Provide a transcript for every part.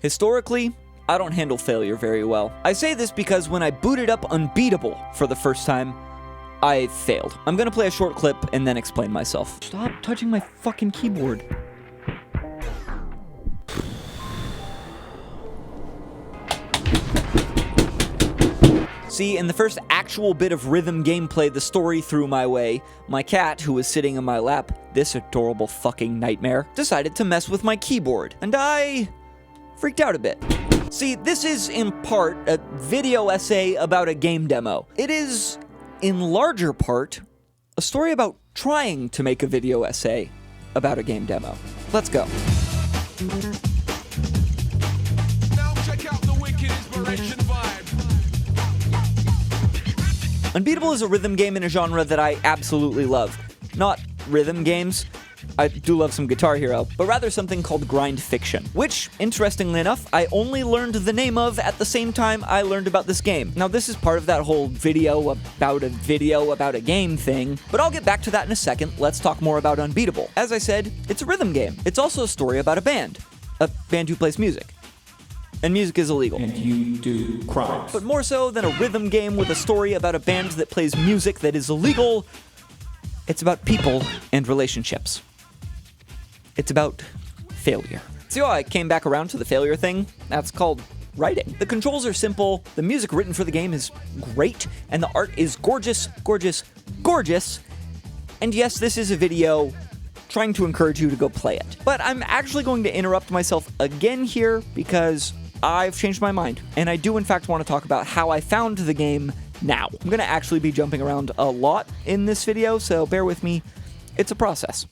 Historically, I don't handle failure very well. I say this because when I booted up Unbeatable for the first time, I failed. I'm gonna play a short clip and then explain myself. Stop touching my fucking keyboard. See, in the first actual bit of rhythm gameplay the story threw my way, my cat, who was sitting in my lap, this adorable fucking nightmare, decided to mess with my keyboard, and I freaked out a bit. See, this is in part a video essay about a game demo. It is, in larger part, a story about trying to make a video essay about a game demo. Let's go. Now check out the wicked inspiration vibe. Unbeatable is a rhythm game in a genre that I absolutely love. Not rhythm games. I do love some Guitar Hero, but rather something called grind fiction, which, interestingly enough, I only learned the name of at the same time I learned about this game. Now, this is part of that whole video about a game thing, but I'll get back to that in a second. Let's talk more about Unbeatable. As I said, it's a rhythm game. It's also a story about a band who plays music. And music is illegal. And you do crimes. But more so than a rhythm game with a story about a band that plays music that is illegal, it's about people and relationships. It's about failure. See how I came back around to the failure thing? That's called writing. The controls are simple, the music written for the game is great, and the art is gorgeous, gorgeous, gorgeous. And yes, this is a video trying to encourage you to go play it. But I'm actually going to interrupt myself again here because I've changed my mind, and I do in fact want to talk about how I found the game now. I'm going to actually be jumping around a lot in this video, so bear with me. It's a process.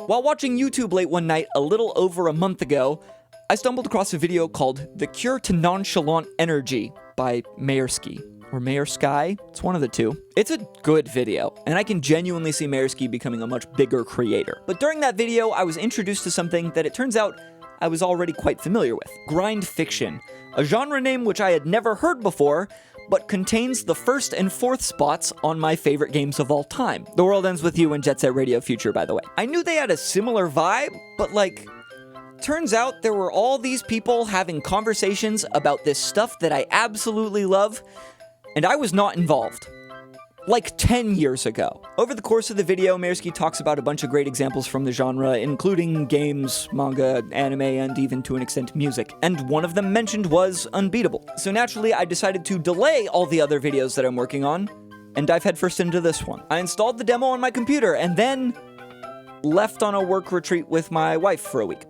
While watching YouTube late one night a little over a month ago, I stumbled across a video called The Cure to Nonchalant Energy by Mayersky. Or Mayersky, it's one of the two. It's a good video, and I can genuinely see Mayersky becoming a much bigger creator. But during that video, I was introduced to something that it turns out I was already quite familiar with. Grind fiction, a genre name which I had never heard before, but contains the first and fourth spots on my favorite games of all time. The World Ends With You and Jet Set Radio Future, by the way. I knew they had a similar vibe, but turns out there were all these people having conversations about this stuff that I absolutely love, and I was not involved. 10 years ago. Over the course of the video, Mayersky talks about a bunch of great examples from the genre, including games, manga, anime, and even to an extent music. And one of them mentioned was Unbeatable. So naturally, I decided to delay all the other videos that I'm working on and dive headfirst into this one. I installed the demo on my computer and then left on a work retreat with my wife for a week.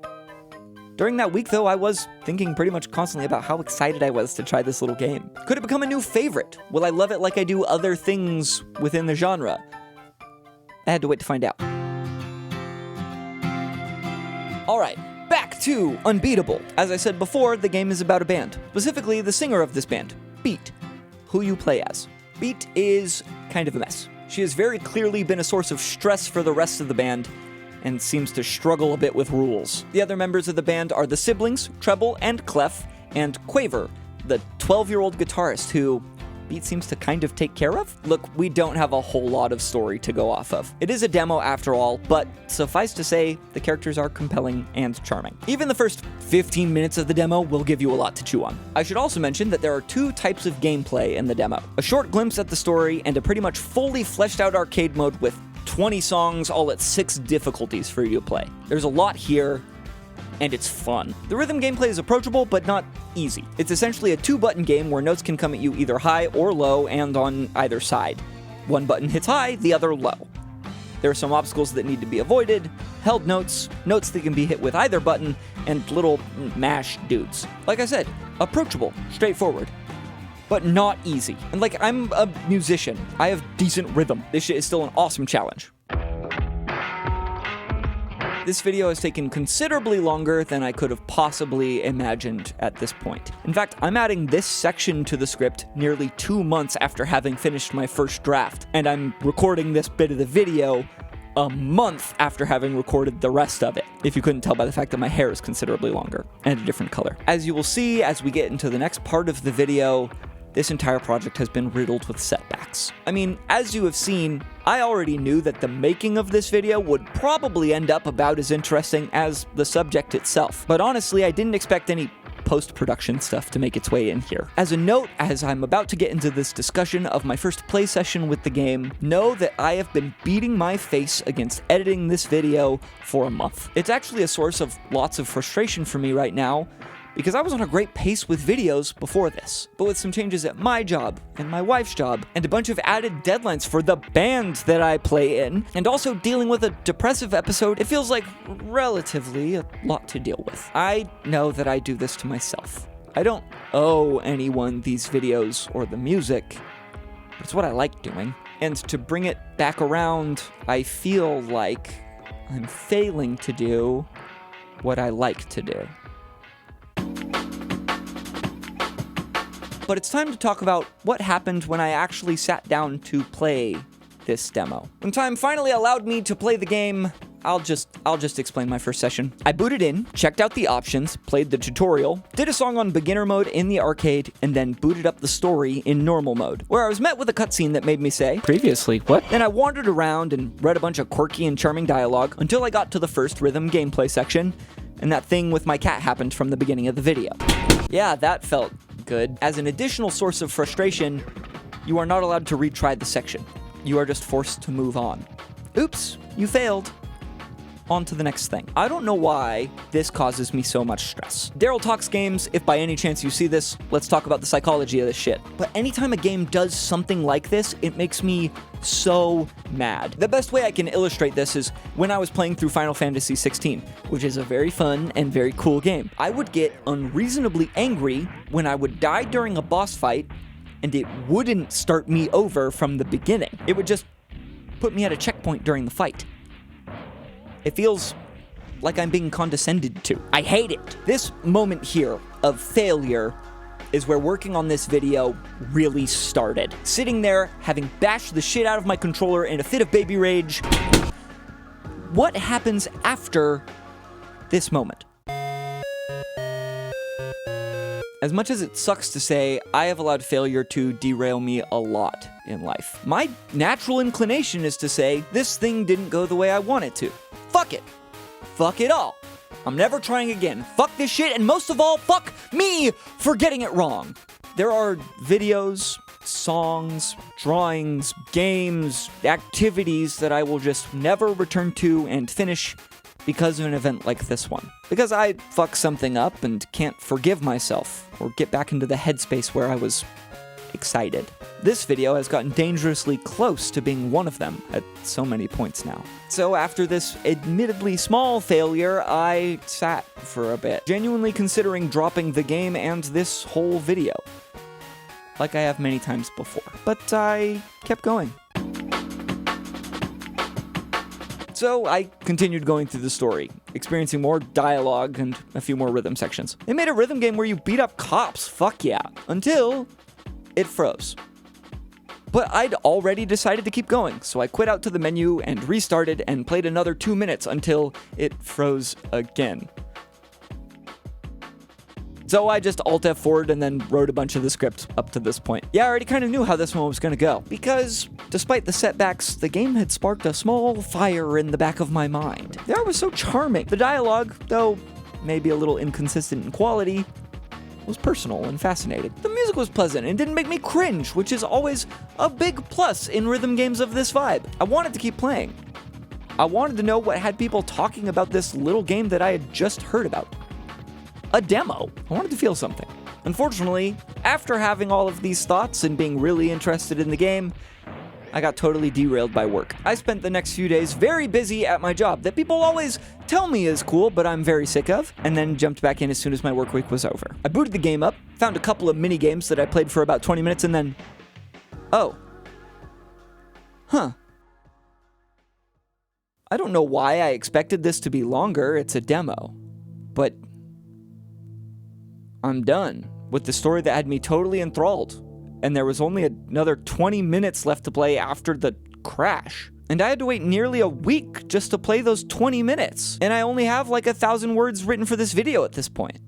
During that week, though, I was thinking pretty much constantly about how excited I was to try this little game. Could it become a new favorite? Will I love it like I do other things within the genre? I had to wait to find out. Alright, back to Unbeatable. As I said before, the game is about a band. Specifically, the singer of this band, Beat, who you play as. Beat is kind of a mess. She has very clearly been a source of stress for the rest of the band, and seems to struggle a bit with rules. The other members of the band are the siblings, Treble and Clef, and Quaver, the 12-year-old guitarist who Beat seems to kind of take care of. Look, we don't have a whole lot of story to go off of. It is a demo after all, but suffice to say, the characters are compelling and charming. Even the first 15 minutes of the demo will give you a lot to chew on. I should also mention that there are two types of gameplay in the demo. A short glimpse at the story and a pretty much fully fleshed out arcade mode with 20 songs, all at 6 difficulties for you to play. There's a lot here, and it's fun. The rhythm gameplay is approachable, but not easy. It's essentially a 2-button game where notes can come at you either high or low and on either side. One button hits high, the other low. There are some obstacles that need to be avoided, held notes, notes that can be hit with either button, and little mash dudes. Like I said, approachable, straightforward, but not easy. And I'm a musician. I have decent rhythm. This shit is still an awesome challenge. This video has taken considerably longer than I could have possibly imagined at this point. In fact, I'm adding this section to the script nearly 2 months after having finished my first draft, and I'm recording this bit of the video a month after having recorded the rest of it, if you couldn't tell by the fact that my hair is considerably longer and a different color. As you will see as we get into the next part of the video, this entire project has been riddled with setbacks. I mean, as you have seen, I already knew that the making of this video would probably end up about as interesting as the subject itself. But honestly, I didn't expect any post-production stuff to make its way in here. As a note, as I'm about to get into this discussion of my first play session with the game, know that I have been beating my face against editing this video for a month. It's actually a source of lots of frustration for me right now, because I was on a great pace with videos before this. But with some changes at my job, and my wife's job, and a bunch of added deadlines for the band that I play in, and also dealing with a depressive episode, it feels like relatively a lot to deal with. I know that I do this to myself. I don't owe anyone these videos or the music, but it's what I like doing. And to bring it back around, I feel like I'm failing to do what I like to do. But it's time to talk about what happened when I actually sat down to play this demo. When time finally allowed me to play the game, I'll just explain my first session. I booted in, checked out the options, played the tutorial, did a song on beginner mode in the arcade, and then booted up the story in normal mode, where I was met with a cutscene that made me say, "Previously, what?" Then I wandered around and read a bunch of quirky and charming dialogue until I got to the first rhythm gameplay section, and that thing with my cat happened from the beginning of the video. Yeah, that felt good. As an additional source of frustration, you are not allowed to retry the section. You are just forced to move on. Oops, you failed. On to the next thing. I don't know why this causes me so much stress. Daryl Talks Games, if by any chance you see this, let's talk about the psychology of this shit. But anytime a game does something like this, it makes me so mad. The best way I can illustrate this is when I was playing through Final Fantasy XVI, which is a very fun and very cool game. I would get unreasonably angry when I would die during a boss fight and it wouldn't start me over from the beginning. It would just put me at a checkpoint during the fight. It feels like I'm being condescended to. I hate it. This moment here of failure is where working on this video really started. Sitting there, having bashed the shit out of my controller in a fit of baby rage. What happens after this moment? As much as it sucks to say, I have allowed failure to derail me a lot in life. My natural inclination is to say, this thing didn't go the way I want it to. Fuck it. Fuck it all. I'm never trying again. Fuck this shit, and most of all, fuck me for getting it wrong. There are videos, songs, drawings, games, activities that I will just never return to and finish because of an event like this one. Because I fuck something up and can't forgive myself or get back into the headspace where I was excited. This video has gotten dangerously close to being one of them at so many points now. So after this admittedly small failure, I sat for a bit, genuinely considering dropping the game and this whole video, like I have many times before. But I kept going. So I continued going through the story, experiencing more dialogue and a few more rhythm sections. They made a rhythm game where you beat up cops, fuck yeah, until it froze. But I'd already decided to keep going, so I quit out to the menu and restarted and played another 2 minutes until it froze again. So I just Alt F4'd and then wrote a bunch of the script up to this point. Yeah, I already kind of knew how this one was gonna go, because despite the setbacks, the game had sparked a small fire in the back of my mind. The art was so charming. The dialogue, though maybe a little inconsistent in quality, was personal and fascinating. The music was pleasant and didn't make me cringe, which is always a big plus in rhythm games of this vibe. I wanted to keep playing. I wanted to know what had people talking about this little game that I had just heard about. A demo. I wanted to feel something. Unfortunately, after having all of these thoughts and being really interested in the game, I got totally derailed by work. I spent the next few days very busy at my job that people always tell me is cool, but I'm very sick of, and then jumped back in as soon as my work week was over. I booted the game up, found a couple of mini games that I played for about 20 minutes, and then, oh. Huh. I don't know why I expected this to be longer, it's a demo, but I'm done with the story that had me totally enthralled. And there was only another 20 minutes left to play after the crash. And I had to wait nearly a week just to play those 20 minutes. And I only have like 1,000 words written for this video at this point.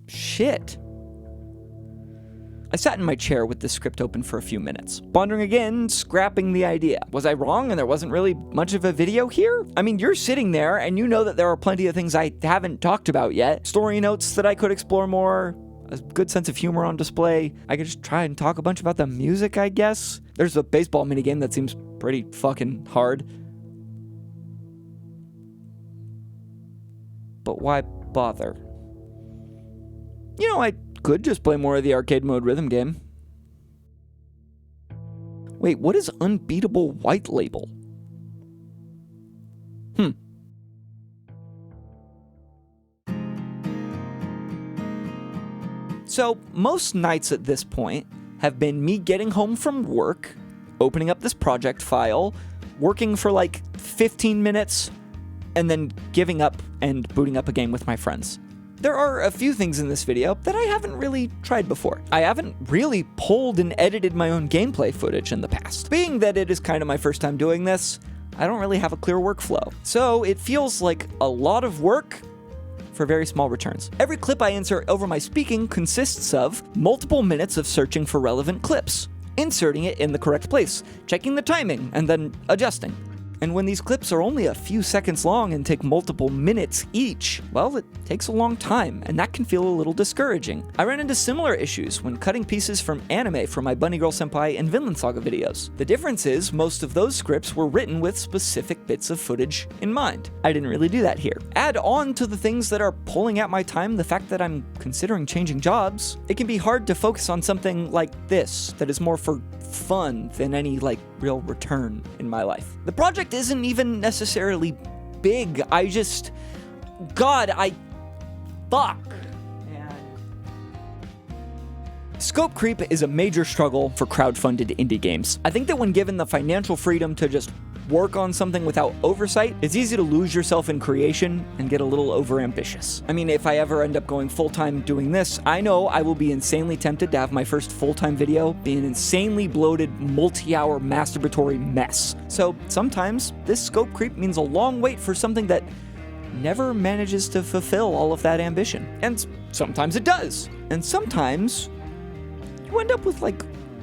Shit. I sat in my chair with the script open for a few minutes, pondering again, scrapping the idea. Was I wrong and there wasn't really much of a video here? I mean, you're sitting there and you know that there are plenty of things I haven't talked about yet. Story notes that I could explore more, a good sense of humor on display. I could just try and talk a bunch about the music, I guess. There's a baseball minigame that seems pretty fucking hard. But why bother? You know, I could just play more of the arcade mode rhythm game. Wait, what is Unbeatable White Label? So, most nights at this point have been me getting home from work, opening up this project file, working for like 15 minutes, and then giving up and booting up a game with my friends. There are a few things in this video that I haven't really tried before. I haven't really pulled and edited my own gameplay footage in the past. Being that it is kind of my first time doing this, I don't really have a clear workflow. So it feels like a lot of work for very small returns. Every clip I insert over my speaking consists of multiple minutes of searching for relevant clips, inserting it in the correct place, checking the timing, and then adjusting. And when these clips are only a few seconds long and take multiple minutes each, well, it takes a long time, and that can feel a little discouraging. I ran into similar issues when cutting pieces from anime for my Bunny Girl Senpai and Vinland Saga videos. The difference is, most of those scripts were written with specific bits of footage in mind. I didn't really do that here. Add on to the things that are pulling at my time the fact that I'm considering changing jobs. It can be hard to focus on something like this, that is more for fun than any, real return in my life. The project isn't even necessarily big. Fuck. Scope creep is a major struggle for crowdfunded indie games. I think that when given the financial freedom to just work on something without oversight, it's easy to lose yourself in creation and get a little overambitious. I mean, if I ever end up going full-time doing this, I know I will be insanely tempted to have my first full-time video be an insanely bloated, multi-hour masturbatory mess. So sometimes this scope creep means a long wait for something that never manages to fulfill all of that ambition. And sometimes it does. And sometimes you end up with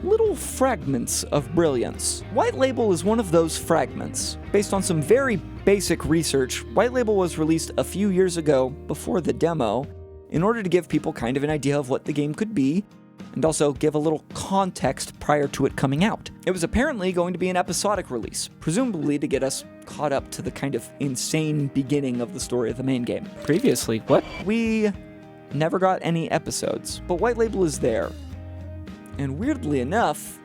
little fragments of brilliance. White Label is one of those fragments. Based on some very basic research, White Label was released a few years ago before the demo in order to give people kind of an idea of what the game could be, and also give a little context prior to it coming out. It was apparently going to be an episodic release, presumably to get us caught up to the kind of insane beginning of the story of the main game. Previously, what? We never got any episodes, but White Label is there. And weirdly enough,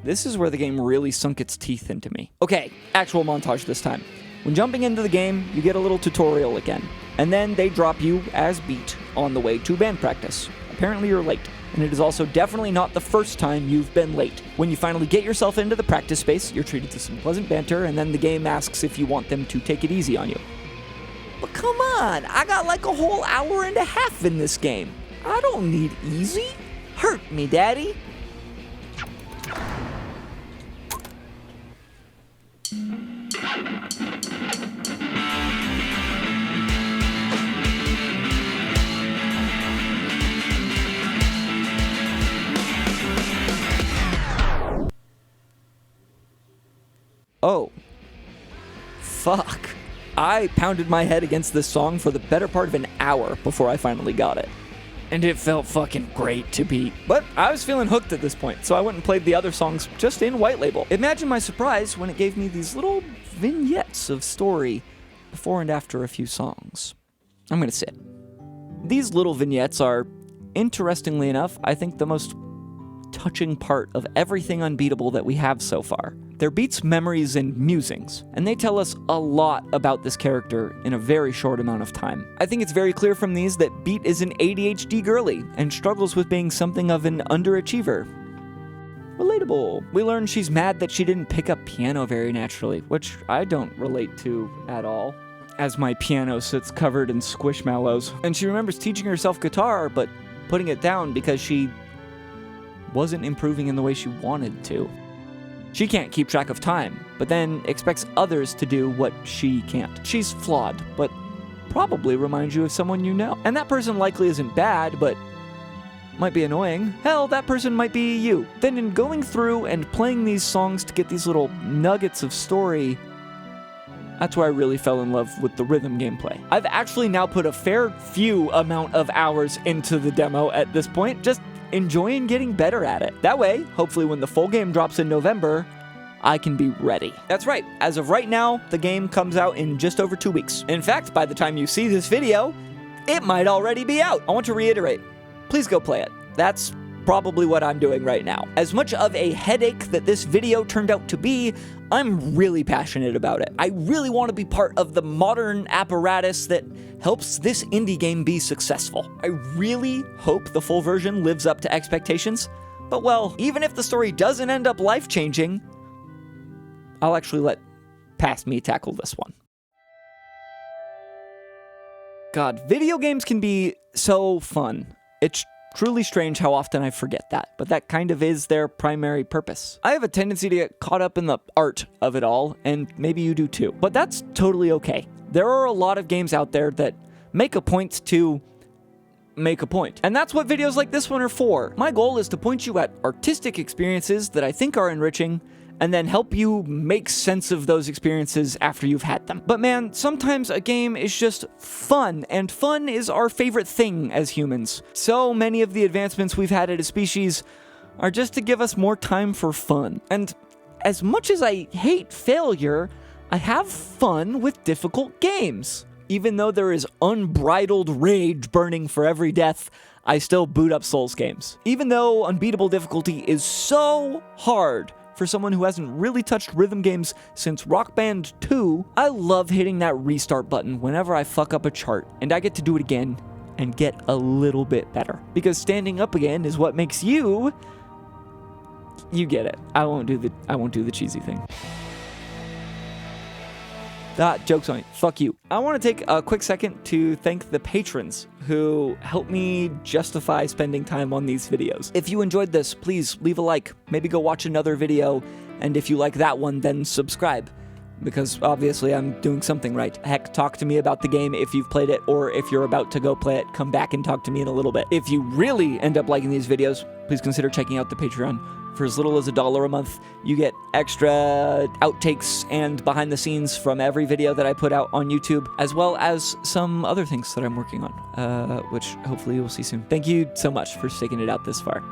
this is where the game really sunk its teeth into me. Okay, actual montage this time. When jumping into the game, you get a little tutorial again, and then they drop you as beat on the way to band practice. Apparently you're late, and it is also definitely not the first time you've been late. When you finally get yourself into the practice space, you're treated to some pleasant banter, and then the game asks if you want them to take it easy on you. But come on, I got a whole hour and a half in this game. I don't need easy. Hurt me, Daddy. Oh. Fuck. I pounded my head against this song for the better part of an hour before I finally got it. And it felt fucking great to beat. But I was feeling hooked at this point, so I went and played the other songs just in White Label. Imagine my surprise when it gave me these little vignettes of story before and after a few songs. I'm gonna sit. These little vignettes are, interestingly enough, I think the most touching part of everything Unbeatable that we have so far. They're Beat's memories and musings, and they tell us a lot about this character in a very short amount of time. I think it's very clear from these that Beat is an ADHD girly and struggles with being something of an underachiever. Relatable. We learn she's mad that she didn't pick up piano very naturally, which I don't relate to at all, as my piano sits covered in squishmallows. And she remembers teaching herself guitar, but putting it down because she wasn't improving in the way she wanted to. She can't keep track of time, but then expects others to do what she can't. She's flawed, but probably reminds you of someone you know. And that person likely isn't bad, but might be annoying. Hell, that person might be you. Then in going through and playing these songs to get these little nuggets of story, that's where I really fell in love with the rhythm gameplay. I've actually now put a fair few amount of hours into the demo at this point, just enjoying getting better at it. That way, hopefully when the full game drops in November, I can be ready. That's right, as of right now, the game comes out in just over 2 weeks. In fact, by the time you see this video, it might already be out. I want to reiterate, please go play it. That's probably what I'm doing right now. As much of a headache that this video turned out to be, I'm really passionate about it. I really want to be part of the modern apparatus that helps this indie game be successful. I really hope the full version lives up to expectations, but well, even if the story doesn't end up life-changing, I'll actually let past me tackle this one. God, video games can be so fun. It's truly strange how often I forget that, but that kind of is their primary purpose. I have a tendency to get caught up in the art of it all, and maybe you do too, but that's totally okay. There are a lot of games out there that make a point to make a point, and that's what videos like this one are for. My goal is to point you at artistic experiences that I think are enriching, and then help you make sense of those experiences after you've had them. But man, sometimes a game is just fun, and fun is our favorite thing as humans. So many of the advancements we've had as a species are just to give us more time for fun. And as much as I hate failure, I have fun with difficult games. Even though there is unbridled rage burning for every death, I still boot up Souls games. Even though unbeatable difficulty is so hard for someone who hasn't really touched rhythm games since Rock Band 2, I love hitting that restart button whenever I fuck up a chart, and I get to do it again and get a little bit better. Because standing up again is what makes you get it. I won't do the cheesy thing. Joke's on you. Fuck you. I want to take a quick second to thank the patrons who help me justify spending time on these videos. If you enjoyed this, please leave a like, maybe go watch another video, and if you like that one, then subscribe. Because obviously I'm doing something right. Heck, talk to me about the game if you've played it, or if you're about to go play it, come back and talk to me in a little bit. If you really end up liking these videos, please consider checking out the Patreon. For as little as $1 a month, you get extra outtakes and behind the scenes from every video that I put out on YouTube, as well as some other things that I'm working on, which hopefully you'll see soon. Thank you so much for sticking it out this far.